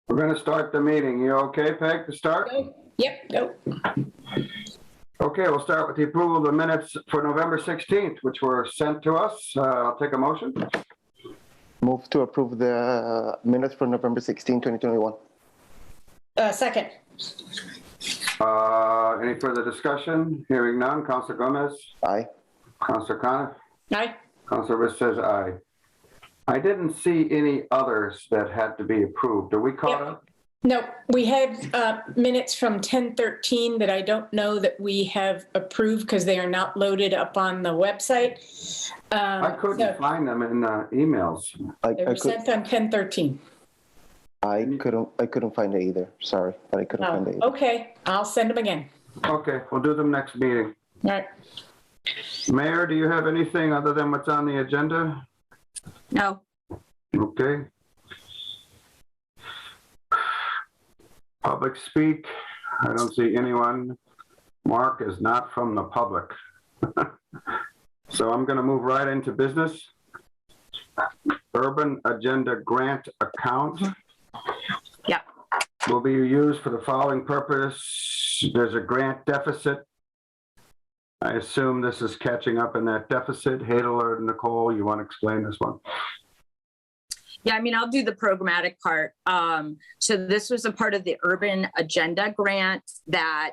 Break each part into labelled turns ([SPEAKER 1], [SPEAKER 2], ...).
[SPEAKER 1] We're going to start the meeting. You okay, Peg, to start?
[SPEAKER 2] Go. Yep, go.
[SPEAKER 1] Okay, we'll start with the approval of the minutes for November 16th, which were sent to us. I'll take a motion.
[SPEAKER 3] Move to approve the minutes for November 16, 2021.
[SPEAKER 2] Second.
[SPEAKER 1] Any further discussion? Hearing none. Councilor Gomez?
[SPEAKER 3] Aye.
[SPEAKER 1] Councilor Coniff?
[SPEAKER 2] Aye.
[SPEAKER 1] Councilor Riss says aye. I didn't see any others that had to be approved. Are we caught up?
[SPEAKER 2] No, we have minutes from 10:13 that I don't know that we have approved because they are not loaded up on the website.
[SPEAKER 1] I couldn't find them in emails.
[SPEAKER 2] They were sent on 10:13.
[SPEAKER 3] I couldn't find it either. Sorry, but I couldn't find it either.
[SPEAKER 2] Okay, I'll send them again.
[SPEAKER 1] Okay, we'll do them next meeting.
[SPEAKER 2] All right.
[SPEAKER 1] Mayor, do you have anything other than what's on the agenda?
[SPEAKER 4] No.
[SPEAKER 1] Okay. Public speak. I don't see anyone. Mark is not from the public. So I'm going to move right into business. Urban Agenda Grant Account.
[SPEAKER 4] Yep.
[SPEAKER 1] Will be used for the following purpose. There's a grant deficit. I assume this is catching up in that deficit. Hadel or Nicole, you want to explain this one?
[SPEAKER 4] Yeah, I mean, I'll do the programmatic part. So this was a part of the Urban Agenda Grant that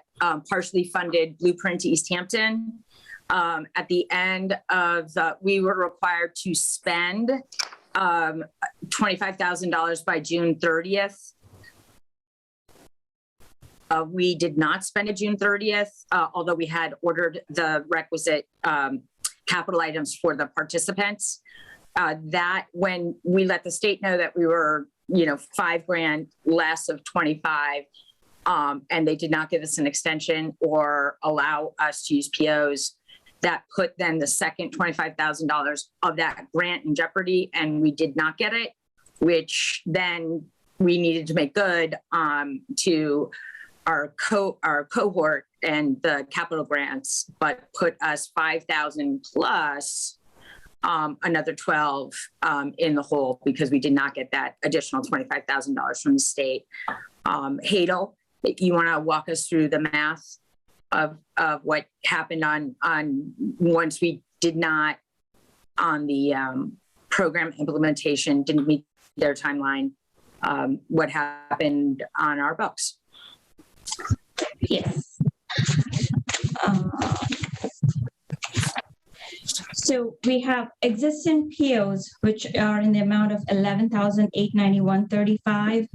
[SPEAKER 4] partially funded Blueprint Easthampton. At the end of we were required to spend $25,000 by June 30th. We did not spend it June 30th, although we had ordered the requisite capital items for the participants. That when we let the state know that we were, $5,000 less of 25, and they did not give us an extension or allow us to use POs, that put then the second $25,000 of that grant in jeopardy, and we did not get it, which then we needed to make good to our cohort and the capital grants, but put us 5,000 plus another 12 in the hole because we did not get that additional $25,000 from the state. Hadel, you want to walk us through the math of what happened on once we did not on the program implementation, didn't meet their timeline, what happened on our books?
[SPEAKER 5] Yes. So we have existing POs, which are in the amount of $11,891.35.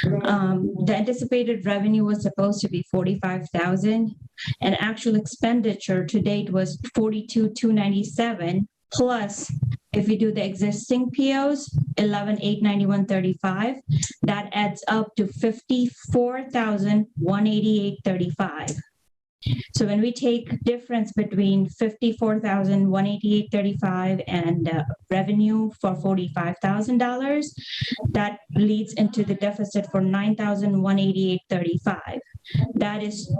[SPEAKER 5] The anticipated revenue was supposed to be $45,000, and actual expenditure to date was $42,297. Plus, if we do the existing POs, $11,891.35, that adds up to $54,188.35. So when we take difference between $54,188.35 and revenue for $45,000, that leads into the deficit for $9,188.35. That is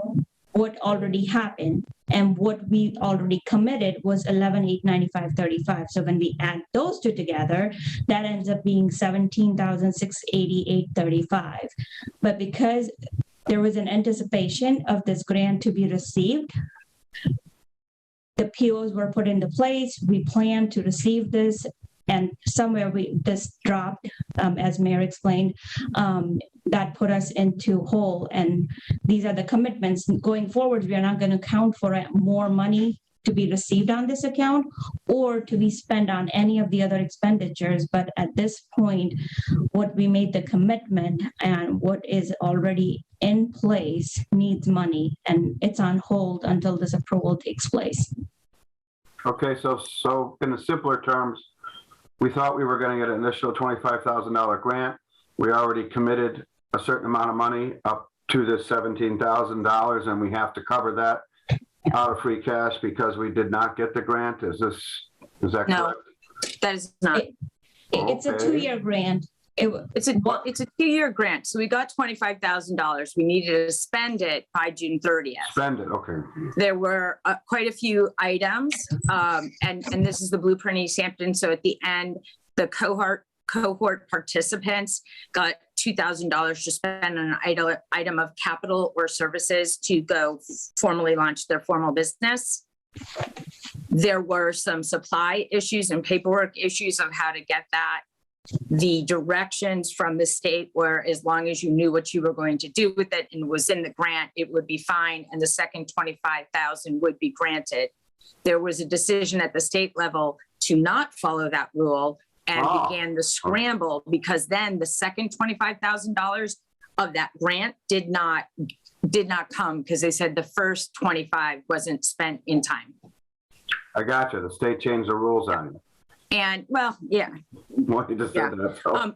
[SPEAKER 5] what already happened, and what we already committed was $11,895.35. So when we add those two together, that ends up being $17,688.35. But because there was an anticipation of this grant to be received, the POs were put into place. We planned to receive this, and somewhere this dropped, as Mayor explained, that put us into hole. And these are the commitments. Going forward, we are not going to count for more money to be received on this account or to be spent on any of the other expenditures. But at this point, what we made the commitment and what is already in place needs money, and it's on hold until this approval takes place.
[SPEAKER 1] Okay, so in the simpler terms, we thought we were going to get an initial $25,000 grant. We already committed a certain amount of money up to the $17,000, and we have to cover that out of free cash because we did not get the grant. Is that correct?
[SPEAKER 4] No, that is not.
[SPEAKER 5] It's a 2-year grant.
[SPEAKER 4] It's a 2-year grant. So we got $25,000. We needed to spend it by June 30th.
[SPEAKER 1] Spend it, okay.
[SPEAKER 4] There were quite a few items, and this is the Blueprint Easthampton. So at the end, the cohort cohort participants got $2,000 to spend on an item of capital or services to go formally launch their formal business. There were some supply issues and paperwork issues of how to get that. The directions from the state were, as long as you knew what you were going to do with it and was in the grant, it would be fine, and the second 25,000 would be granted. There was a decision at the state level to not follow that rule and began the scramble, because then the second $25,000 of that grant did not come, because they said the first 25 wasn't spent in time.
[SPEAKER 1] I got you. The state changed the rules on you.
[SPEAKER 4] And well, yeah.
[SPEAKER 1] Well, you just said that. So.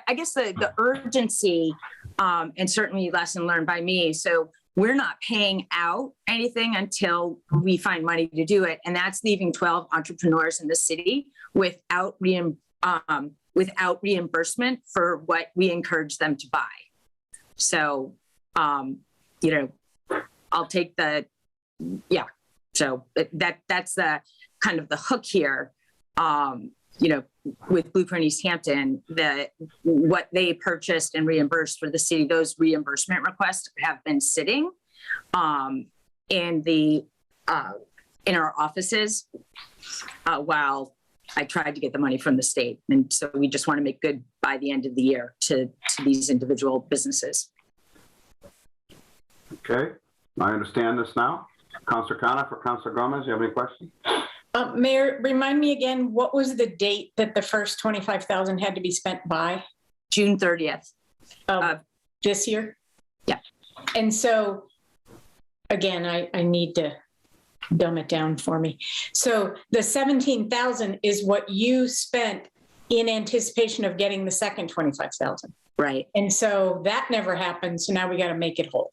[SPEAKER 4] I guess the urgency, and certainly lesson learned by me. So we're not paying out anything until we find money to do it, and that's leaving 12 entrepreneurs in the city without reimbursement for what we encourage them to buy. So, I'll take the, yeah. So that's the kind of the hook here. With Blueprint Easthampton, what they purchased and reimbursed for the city, those reimbursement requests have been sitting in our offices while I tried to get the money from the state. And so we just want to make good by the end of the year to these individual businesses.
[SPEAKER 1] Okay, I understand this now. Councilor Khanna for Councilor Gomez, you have any questions?
[SPEAKER 2] Mayor, remind me again, what was the date that the first 25,000 had to be spent by?
[SPEAKER 4] June 30th.
[SPEAKER 2] This year?
[SPEAKER 4] Yeah.
[SPEAKER 2] And so, again, I need to dumb it down for me. So the 17,000 is what you spent in anticipation of getting the second 25,000.
[SPEAKER 4] Right.
[SPEAKER 2] And so that never happened. So now we got to make it whole.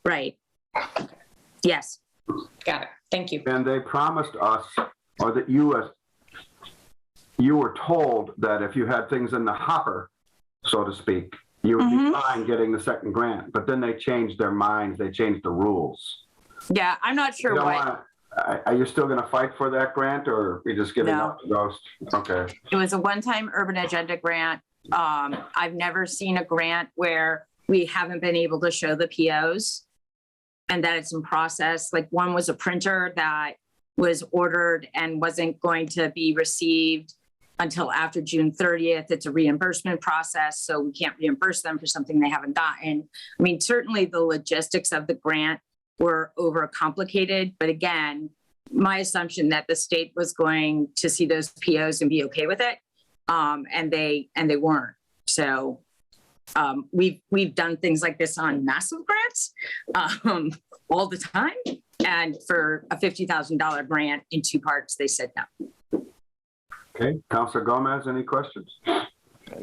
[SPEAKER 4] Right. Yes.
[SPEAKER 2] Got it. Thank you.
[SPEAKER 1] And they promised us, or that you were told that if you had things in the hopper, so to speak, you would be fine getting the second grant. But then they changed their minds. They changed the rules.
[SPEAKER 4] Yeah, I'm not sure what.
[SPEAKER 1] Are you still going to fight for that grant, or are you just giving up the ghost? Okay.
[SPEAKER 4] It was a one-time urban agenda grant. I've never seen a grant where we haven't been able to show the POs and that it's in process. Like, one was a printer that was ordered and wasn't going to be received until after June 30th. It's a reimbursement process, so we can't reimburse them for something they haven't gotten. I mean, certainly the logistics of the grant were overcomplicated, but again, my assumption that the state was going to see those POs and be okay with it, and they weren't. So we've done things like this on massive grants all the time, and for a $50,000 grant in two parts, they said no.
[SPEAKER 1] Okay, Councilor Gomez, any questions?
[SPEAKER 3] I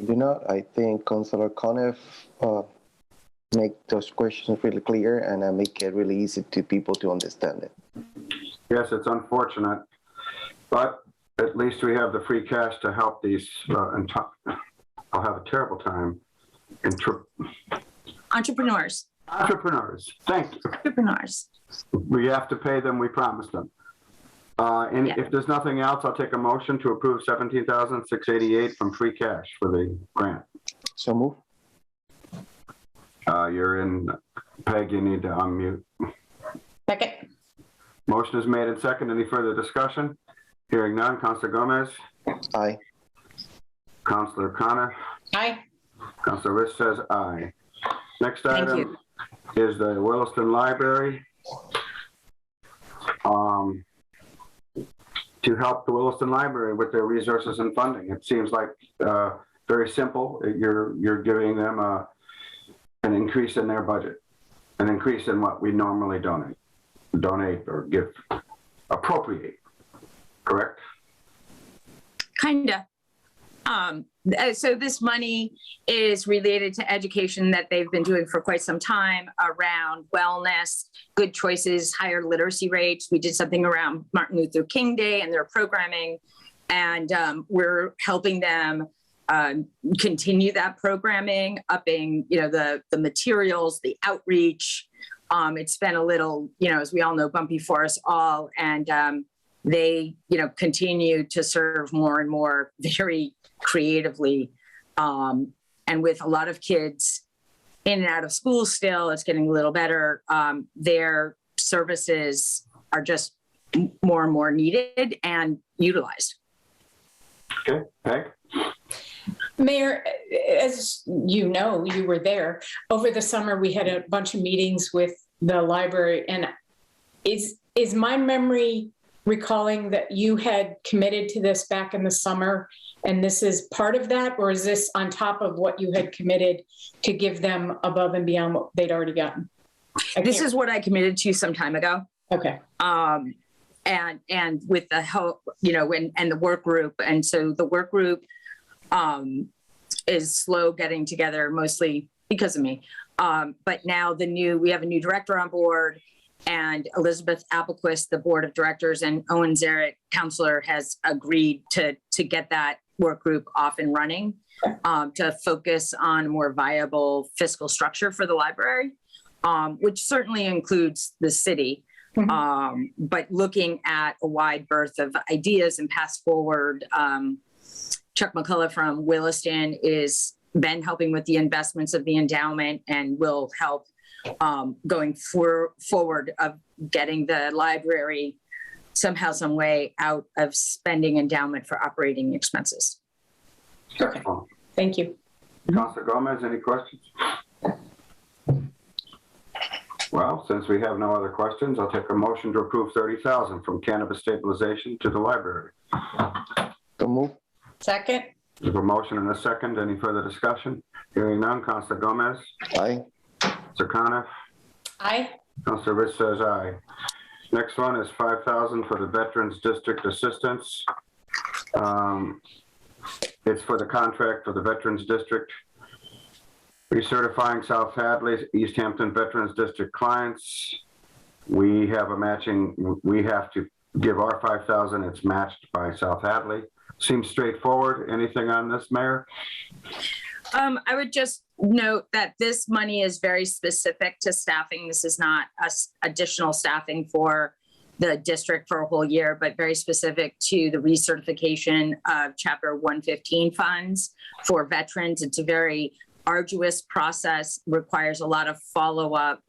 [SPEAKER 3] do not. I think Councilor Conniff make those questions really clear and make it really easy to people to understand it.
[SPEAKER 1] Yes, it's unfortunate, but at least we have the free cash to help these, I'll have a terrible time.
[SPEAKER 4] Entrepreneurs.
[SPEAKER 1] Thank you.
[SPEAKER 4] Entrepreneurs.
[SPEAKER 1] We have to pay them, we promised them. And if there's nothing else, I'll take a motion to approve $17,688 from free cash for the grant.
[SPEAKER 3] So move.
[SPEAKER 1] You're in, Peg, you need to unmute.
[SPEAKER 2] Second.
[SPEAKER 1] Motion is made and second. Any further discussion? Hearing none. Councilor Gomez?
[SPEAKER 3] Aye.
[SPEAKER 1] Councilor Connor?
[SPEAKER 2] Aye.
[SPEAKER 1] Councilor Rist says aye. Next
[SPEAKER 4] Thank
[SPEAKER 1] item
[SPEAKER 4] you.
[SPEAKER 1] is the Williston Library. To help the Williston Library with their resources and funding. It seems like very simple. You're giving them an increase in their budget, an increase in what we normally donate or give, appropriate, correct?
[SPEAKER 4] Kinda. So this money is related to education that they've been doing for quite some time around wellness, good choices, higher literacy rates. We did something around Martin Luther King Day and their programming, and we're helping them continue that programming, upping, the materials, the outreach. It's been a little, as we all know, bumpy for us all. And they, continue to serve more and more very creatively. And with a lot of kids in and out of school still, it's getting a little better. Their services are just more and more needed and utilized.
[SPEAKER 1] Okay, Peg?
[SPEAKER 2] Mayor, as you know, you were there. Over the summer, we had a bunch of meetings with the library. And is my memory recalling that you had committed to this back in the summer, and this is part of that? Or is this on top of what you had committed to give them above and beyond what they'd already gotten?
[SPEAKER 4] This is what I committed to some time ago.
[SPEAKER 2] Okay.
[SPEAKER 4] And with the help, and the work group. And so the work group is slow getting together, mostly because of me. But now we have a new director on board, and Elizabeth Applequist, the board of directors, and Owen Zarek, counselor, has agreed to get that work group off and running, to focus on a more viable fiscal structure for the library, which certainly includes the city.
[SPEAKER 2] Mm-hmm.
[SPEAKER 4] But looking at a wide berth of ideas and paths forward, Chuck McCullough from Williston is been helping with the investments of the endowment and will help going forward of getting the library somehow, some way out of spending endowment for operating expenses.
[SPEAKER 2] Okay. Thank you.
[SPEAKER 1] Councilor Gomez, any questions? Well, since we have no other questions, I'll take a motion to approve $30,000 from cannabis stabilization to the library.
[SPEAKER 3] So move.
[SPEAKER 2] Second?
[SPEAKER 1] We have a motion and a second. Any further discussion? Hearing none. Councilor Gomez?
[SPEAKER 3] Aye.
[SPEAKER 1] Councilor Coniff?
[SPEAKER 2] Aye.
[SPEAKER 1] Councilor Rich says aye. Next one is $5,000 for the Veterans District Assistance. It's for the contract for the Veterans District. Recertifying South Hadley, Easthampton Veterans District clients. We have a matching, we have to give our $5,000, it's matched by South Hadley. Seems straightforward. Anything on this, Mayor?
[SPEAKER 4] I would just note that this money is very specific to staffing. This is not additional staffing for the district for a whole year, but very specific to the recertification of Chapter 115 funds for veterans. It's a very arduous process, requires a lot of follow-up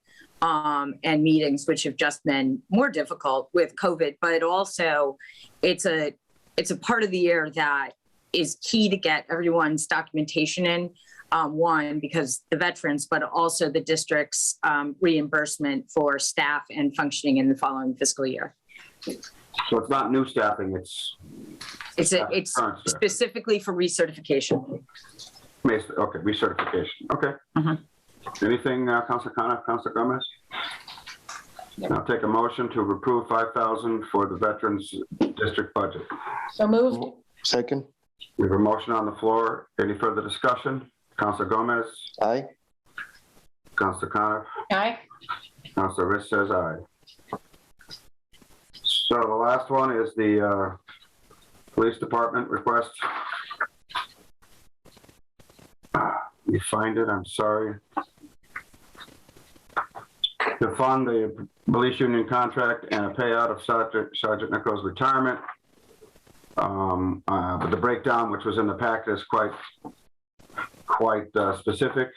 [SPEAKER 4] and meetings, which have just been more difficult with COVID, but also it's a part of the year that is key to get everyone's documentation in, one, because the veterans, but also the district's reimbursement for staff and functioning in the following fiscal year.
[SPEAKER 1] So it's not new staffing, it's
[SPEAKER 4] specifically for recertification.
[SPEAKER 1] Okay, recertification. Okay. Anything, Councilor Coniff, Councilor Gomez? I'll take a motion to approve $5,000 for the Veterans District budget.
[SPEAKER 2] So moved.
[SPEAKER 3] Second.
[SPEAKER 1] We have a motion on the floor. Any further discussion? Councilor Gomez?
[SPEAKER 3] Aye.
[SPEAKER 1] Councilor Coniff?
[SPEAKER 2] Aye.
[SPEAKER 1] Councilor Rich says aye. So the last one is the police department request. You find it, I'm sorry. To fund the police union contract and a payout of Sergeant Nichols' retirement. But the breakdown, which was in the packet, is quite specific.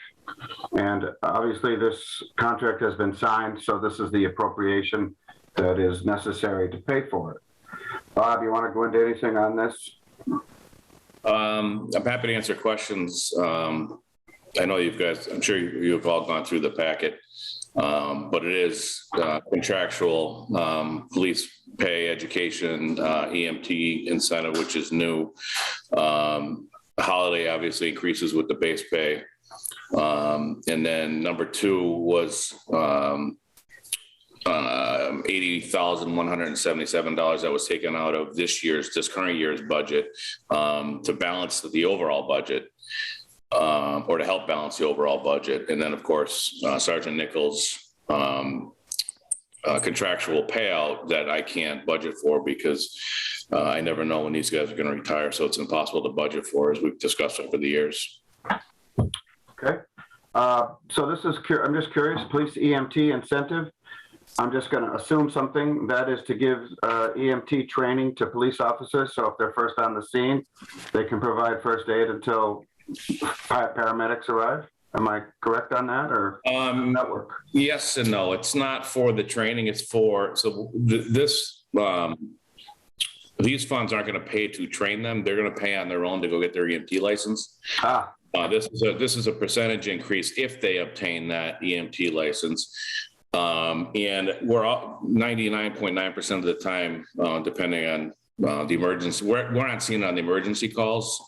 [SPEAKER 1] And obviously this contract has been signed, so this is the appropriation that is necessary to pay for it. Bob, you want to go into anything on this?
[SPEAKER 6] I'm happy to answer questions. I know I'm sure you've all gone through the packet, but it is contractual police pay, education, EMT incentive, which is new. Holiday obviously increases with the base pay. And then number two was $80,177 that was taken out of this current year's budget to balance the overall budget, or to help balance the overall budget. And then of course, Sergeant Nichols' contractual payout that I can't budget for because I never know when these guys are going to retire. So it's impossible to budget for, as we've discussed over the years.
[SPEAKER 1] Okay. So this is, I'm just curious, police EMT incentive. I'm just going to assume something, that is to give EMT training to police officers. So if they're first on the scene, they can provide first aid until paramedics arrive. Am I correct on that, or how does that work?
[SPEAKER 6] Yes and no. It's not for the training. It's for, so these funds aren't going to pay to train them. They're going to pay on their own to go get their EMT license. This is a percentage increase if they obtain that EMT license. And we're all 99.9% of the time, depending on the emergency, we're not seen on the emergency calls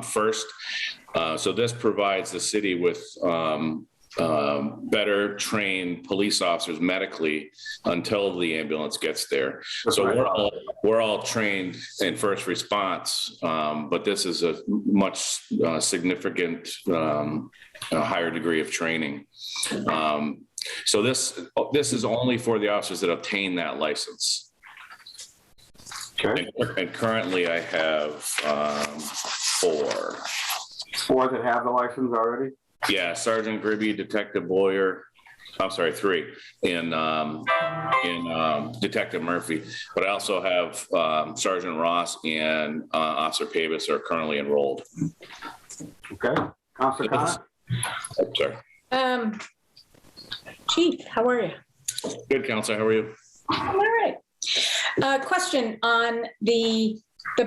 [SPEAKER 6] first. So this provides the city with better trained police officers medically until the ambulance gets there. So we're all trained in first response, but this is a much significant higher degree of training. So this is only for the officers that obtain that license.
[SPEAKER 1] Okay.
[SPEAKER 6] And currently I have four.
[SPEAKER 1] Four that have the license already?
[SPEAKER 6] Yeah, Sergeant Gribby, Detective Boyer, I'm sorry, three, in Detective Murphy. But I also have Sergeant Ross and Officer Pavis are currently enrolled.
[SPEAKER 1] Okay. Counselor Connor?
[SPEAKER 6] Sorry.
[SPEAKER 2] Chief, how are you?
[SPEAKER 6] Good, Counselor. How are you?
[SPEAKER 2] I'm all right. Question on the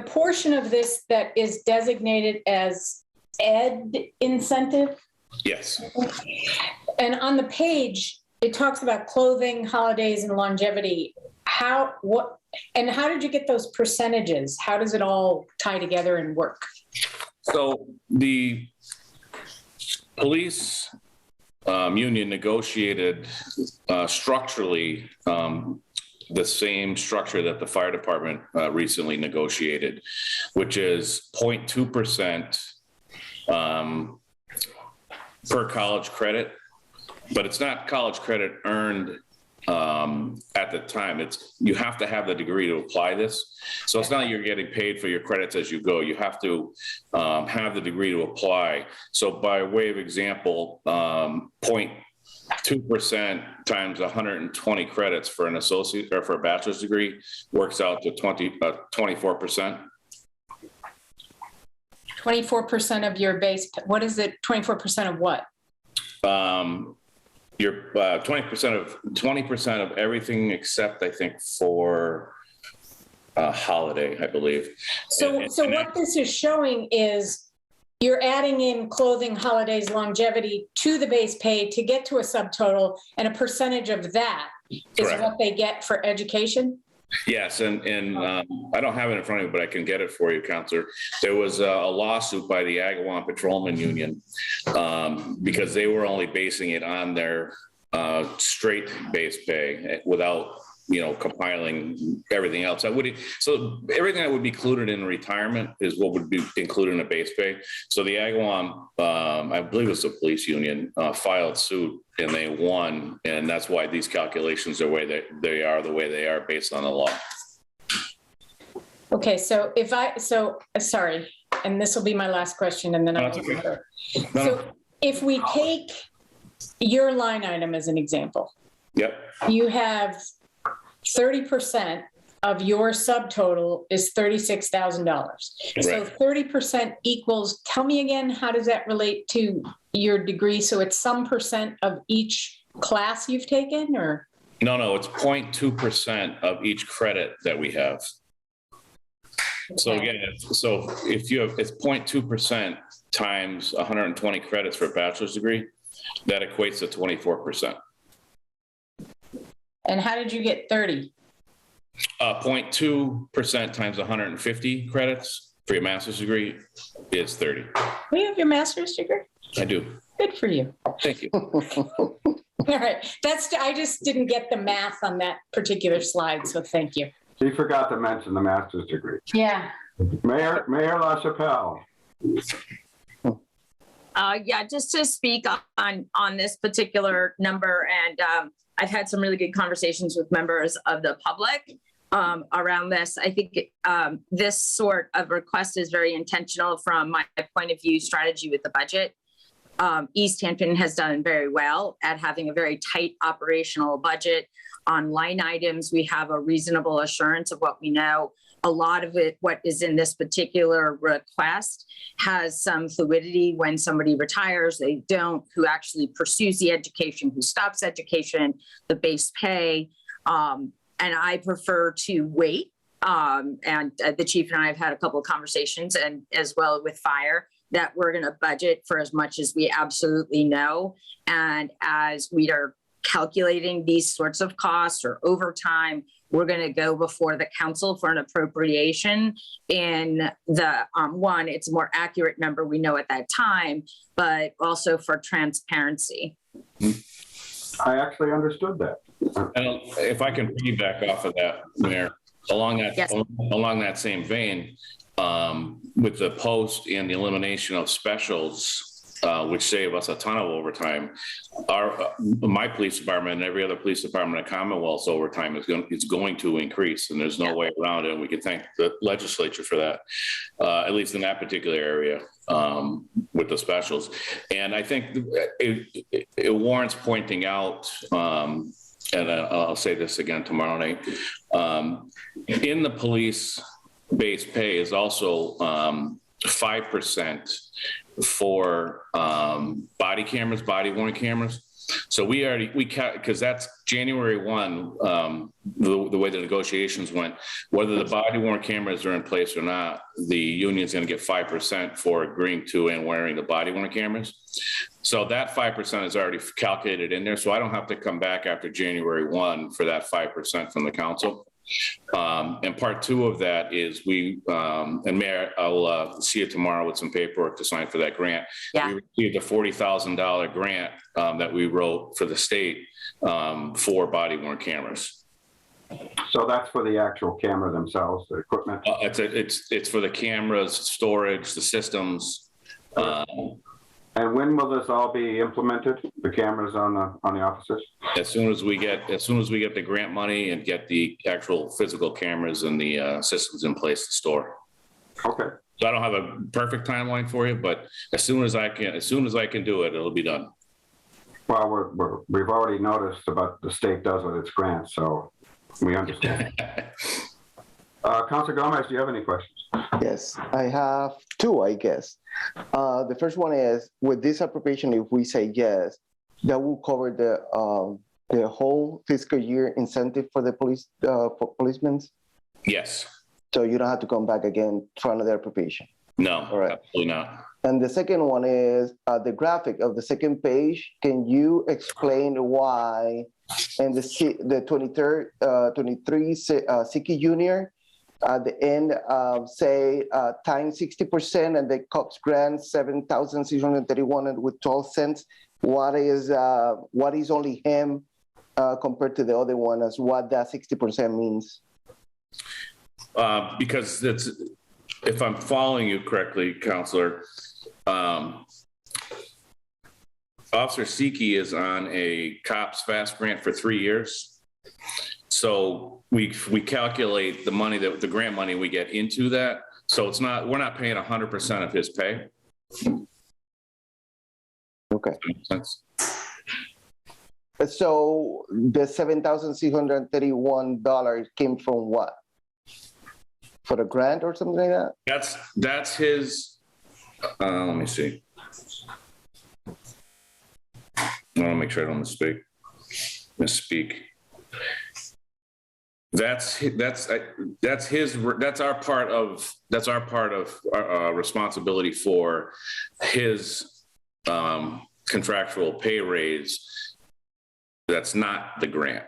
[SPEAKER 2] portion of this that is designated as Ed Incentive.
[SPEAKER 6] Yes.
[SPEAKER 2] And on the page, it talks about clothing, holidays, and longevity. How did you get those percentages? How does it all tie together and work?
[SPEAKER 6] So the police union negotiated structurally the same structure that the fire department recently negotiated, which is 0.2% per college credit, but it's not college credit earned at the time. It's, you have to have the degree to apply this. So it's not that you're getting paid for your credits as you go. You have to have the degree to apply. So by way of example, 0.2% times 120 credits for an associate or for a bachelor's degree works out to 24%.
[SPEAKER 2] 24% of your base, what is it? 24% of what?
[SPEAKER 6] Your 20% of everything except I think for a holiday, I believe.
[SPEAKER 2] So what this is showing is you're adding in clothing, holidays, longevity to the base pay to get to a subtotal, and a percentage of that is
[SPEAKER 6] Correct.
[SPEAKER 2] what they get for education?
[SPEAKER 6] Yes, and I don't have it in front of me, but I can get it for you, Counselor. There was a lawsuit by the Agawam Patrolman Union because they were only basing it on their straight base pay without, compiling everything else. So everything that would be included in retirement is what would be included in a base pay. So the Agawam, I believe it was the police union, filed suit and they won. And that's why these calculations are the way they are based on the law.
[SPEAKER 2] Okay, so sorry, and this will be my last question and then I'll
[SPEAKER 6] okay.
[SPEAKER 2] So if we take your line item as an example.
[SPEAKER 6] Yep.
[SPEAKER 2] You have 30% of your subtotal is $36,000.
[SPEAKER 6] Right.
[SPEAKER 2] So 30% equals, tell me again, how does that relate to your degree? So it's some percent of each class you've taken, or?
[SPEAKER 6] No, it's 0.2% of each credit that we have. Okay. So again, if you have, it's 0.2% times 120 credits for a bachelor's degree, that equates to 24%.
[SPEAKER 2] And how did you get 30?
[SPEAKER 6] 0.2% times 150 credits for your master's degree is 30.
[SPEAKER 2] Do you have your master's degree?
[SPEAKER 6] I do.
[SPEAKER 2] Good for you.
[SPEAKER 6] Thank you.
[SPEAKER 2] All right. I just didn't get the math on that particular slide, so thank you.
[SPEAKER 1] He forgot to mention the master's degree.
[SPEAKER 2] Yeah.
[SPEAKER 1] Mayor LaChapelle.
[SPEAKER 4] Yeah, just to speak on this particular number, and I've had some really good conversations with members of the public around this. I think this sort of request is very intentional from my point of view, strategy with the budget. Easthampton has done very well at having a very tight operational budget. On line items, we have a reasonable assurance of what we know. A lot of it, what is in this particular request, has some fluidity. When somebody retires, they don't, who actually pursues the education, who stops education, the base pay. And I prefer to wait. And the chief and I have had a couple of conversations, and as well with fire, that we're going to budget for as much as we absolutely know. And as we are calculating these sorts of costs or overtime, we're going to go before the council for an appropriation in the, one, it's a more accurate number we know at that time, but also for transparency.
[SPEAKER 1] I actually understood that.
[SPEAKER 6] And if I can piggyback off of that, Mayor, along that same vein, with the post and the elimination of specials, which save us a ton of overtime, my police department and every other police department in the Commonwealth's overtime is going to increase, and there's no way around it. And we can thank the legislature for that, at least in that particular area, with the specials. And I think it warrants pointing out, and I'll say this again tomorrow night, in the police base pay is also 5% for body cameras, body worn cameras. So because that's January 1, the way the negotiations went, whether the body worn cameras are in place or not, the union's going to get 5% for agreeing to and wearing the body worn cameras. So that 5% is already calculated in there. So I don't have to come back after January 1 for that 5% from the council. And part two of that is and Mayor, I'll see you tomorrow with some paperwork to sign for that grant.
[SPEAKER 4] Yeah.
[SPEAKER 6] We received a $40,000 grant that we wrote for the state for body worn cameras.
[SPEAKER 1] So that's for the actual camera themselves, the equipment?
[SPEAKER 6] It's for the cameras, storage, the systems.
[SPEAKER 1] And when will this all be implemented? The cameras on the officers?
[SPEAKER 6] As soon as we get the grant money and get the actual physical cameras and the systems in place to store.
[SPEAKER 1] Okay.
[SPEAKER 6] So I don't have a perfect timeline for you, but as soon as I can do it, it'll be done.
[SPEAKER 1] Well, we've already noticed about the state does with its grants, so we understand. Councilor Gomez, do you have any questions?
[SPEAKER 3] Yes, I have two, I guess. The first one is, with this appropriation, if we say yes, that will cover the whole fiscal year incentive for the policemen?
[SPEAKER 6] Yes.
[SPEAKER 3] So you don't have to come back again for another appropriation?
[SPEAKER 6] No,
[SPEAKER 3] all right.
[SPEAKER 6] Absolutely not.
[SPEAKER 3] And the second one is the graphic of the second page. Can you explain why in the 23 Siki Junior, at the end, say times 60%, and the COPS grant 7,631 with 12 cents. What is only him compared to the other one? As what that 60% means?
[SPEAKER 6] Because if I'm following you correctly, Counselor, Officer Siki is on a COPS FAST grant for 3 years. So we calculate the grant money we get into that. So we're not paying 100% of his pay.
[SPEAKER 3] Okay.
[SPEAKER 6] Does that make sense?
[SPEAKER 3] So the $7,631 came from what? For the grant or something like that?
[SPEAKER 6] That's his. Let me see. I want to make sure I don't misspeak. That's our part of responsibility for his contractual pay raise. That's not the grant.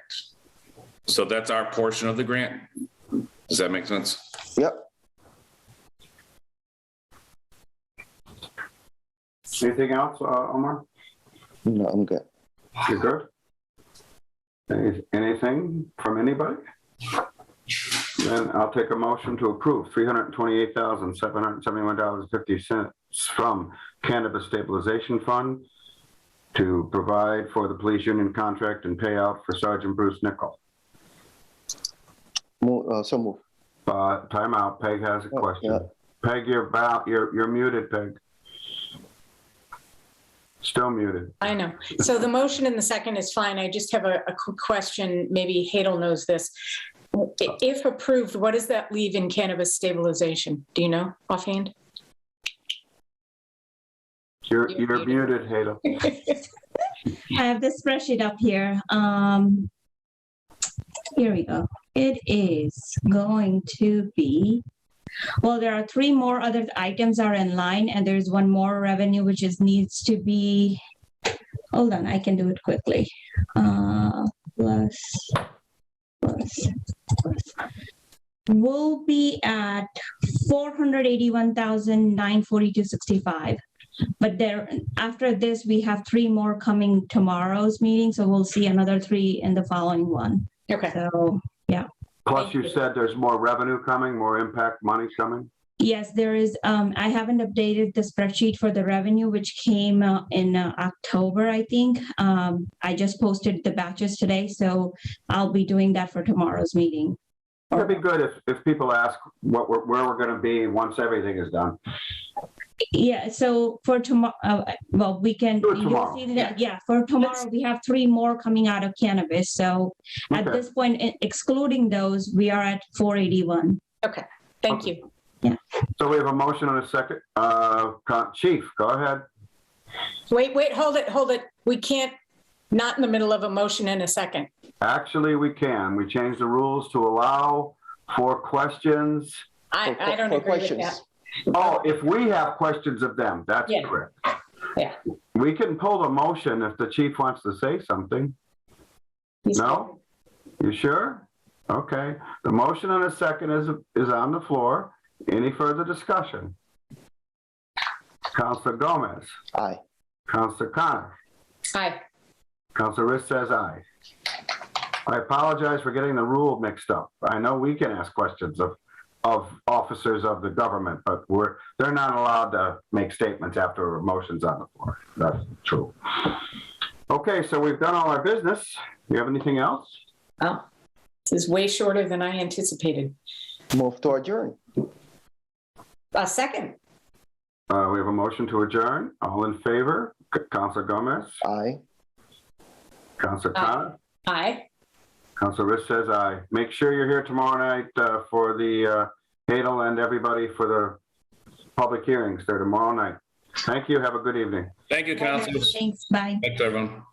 [SPEAKER 6] So that's our portion of the grant. Does that make sense?
[SPEAKER 3] Yep.
[SPEAKER 1] Anything else, Omar?
[SPEAKER 3] No, I'm good.
[SPEAKER 1] You're good? Anything from anybody? Then I'll take a motion to approve $328,771.50 from Cannabis Stabilization Fund to provide for the police union contract and payout for Sergeant Bruce Nickel.
[SPEAKER 3] So move.
[SPEAKER 1] Time out. Peg has a question.
[SPEAKER 3] Yeah.
[SPEAKER 1] Peg, you're muted, Peg. Still muted.
[SPEAKER 2] I know. So the motion and the second is fine. I just have a quick question. Maybe Hadel knows this. If approved, what does that leave in cannabis stabilization? Do you know offhand?
[SPEAKER 1] You're muted, Hadel.
[SPEAKER 5] I have the spreadsheet up here. Here we go. It is going to be, well, there are 3 more other items are in line, and there's 1 more revenue which needs to be, hold on, I can do it quickly. Plus. We'll be at 481,942.65. But there, after this, we have 3 more coming tomorrow's meeting, so we'll see another 3 in the following one.
[SPEAKER 2] Okay.
[SPEAKER 5] So, yeah.
[SPEAKER 1] Plus, you said there's more revenue coming, more impact money coming?
[SPEAKER 5] Yes, there is. I haven't updated the spreadsheet for the revenue, which came in October, I think. I just posted the batches today, so I'll be doing that for tomorrow's meeting.
[SPEAKER 1] It'd be good if people ask where we're going to be once everything is done.
[SPEAKER 5] Yeah, so for tomorrow, well, we can,
[SPEAKER 1] Do it
[SPEAKER 5] you'll
[SPEAKER 1] tomorrow.
[SPEAKER 5] see that, yeah, for tomorrow, we have 3 more coming out of cannabis. So at
[SPEAKER 1] Okay.
[SPEAKER 5] this point, excluding those, we are at 481.
[SPEAKER 2] Okay. Thank you.
[SPEAKER 1] So we have a motion and a second. Chief, go ahead.
[SPEAKER 2] Wait, hold it. We can't, not in the middle of a motion and a second.
[SPEAKER 1] Actually, we can. We changed the rules to allow for questions.
[SPEAKER 2] I don't
[SPEAKER 3] For
[SPEAKER 2] agree with
[SPEAKER 3] questions.
[SPEAKER 2] that.
[SPEAKER 1] Oh, if we have questions of them, that's
[SPEAKER 2] Yeah.
[SPEAKER 1] correct.
[SPEAKER 2] Yeah.
[SPEAKER 1] We can pull the motion if the chief wants to say something. No? You sure? Okay. The motion and a second is on the floor. Any further discussion? Councilor Gomez,
[SPEAKER 3] Aye.
[SPEAKER 1] Councilor Connor,
[SPEAKER 2] Aye.
[SPEAKER 1] Councilor Riss says aye. I apologize for getting the rule mixed up. I know we can ask questions of officers of the government, but they're not allowed to make statements after a motion's on the floor. That's true. Okay, so we've done all our business. Do you have anything else?
[SPEAKER 2] Oh, this is way shorter than I anticipated.
[SPEAKER 3] Move to adjourn.
[SPEAKER 2] A second.
[SPEAKER 1] We have a motion to adjourn. All in favor? Councilor Gomez,
[SPEAKER 3] Aye.
[SPEAKER 1] Councilor Connor,
[SPEAKER 2] Aye.
[SPEAKER 1] Councilor Riss says aye. Make sure you're here tomorrow night for the Hadel and everybody for the public hearings there tomorrow night. Thank you. Have a good evening.
[SPEAKER 6] Thank you, councilors.
[SPEAKER 5] Thanks, bye.
[SPEAKER 6] Thanks, everyone.